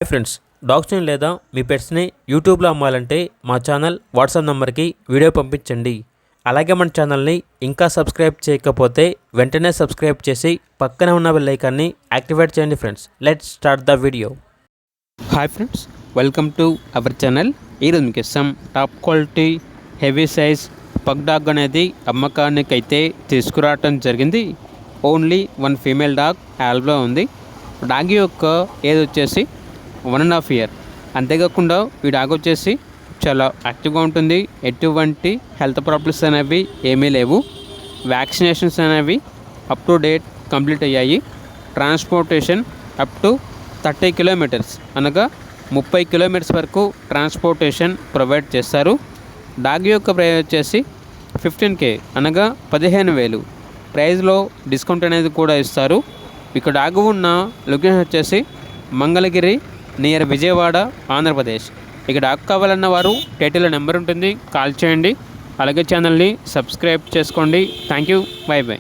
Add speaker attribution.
Speaker 1: Hi friends, డాగ్స్ని లేదా మీ పెట్స్ని యూట్యూబ్లో అమ్మాలంటే మా ఛానల్ వాట్సాప్ నెంబర్కి వీడియో పంపించండి. అలాగే మన ఛానల్ని ఇంకా సబ్స్క్రైబ్ చేయకపోతే వెంటనే సబ్స్క్రైబ్ చేసి పక్కనే ఉన్న బెల్ ఐకాన్ని యాక్టివేట్ చేయండి. Friends, let's start the video. Hi friends, welcome to our channel. ఈరోజు మీకు ఇస్తాం top quality heavy size pug dog అనేది అమ్మకానికి అయితే తీసుకురావటం జరిగింది. ఓన్లీ వన్ ఫీమేల్ డాగ్ యాల్బ్లో ఉంది. డాగ్ యొక్క ఏజ్ వచ్చేసి 1.5 year. అంతేకాకుండా ఈ డాగ్ వచ్చేసి చాలా యాక్టివ్గా ఉంటుంది. ఎటువంటి హెల్త్ ప్రాబ్లమ్స్ అనేవి ఏమీ లేవు. వ్యాక్సినేషన్స్ అనేవి అప్ టు డేట్ కంప్లీట్ అయ్యాయి. ట్రాన్స్పోర్టేషన్ అప్ టు 30 kilometers అనగా 30 kilometers వరకు ట్రాన్స్పోర్టేషన్ ప్రొవైడ్ చేస్తారు. డాగ్ యొక్క ప్రైస్ వచ్చేసి 15K అనగా 15,000. ప్రైస్లో డిస్కౌంట్ అనేది కూడా ఇస్తారు. ఇక్కడ డాగ్ ఉన్న లొకేషన్ వచ్చేసి మంగళగిరి నియర్ విజయవాడ, ఆంధ్రప్రదేశ్. ఇక డాగ్ కావాలన్న వారు టైటిల్లో నెంబర్ ఉంటుంది, కాల్ చేయండి. అలాగే ఛానల్ని సబ్స్క్రైబ్ చేసుకోండి. Thank you, by by.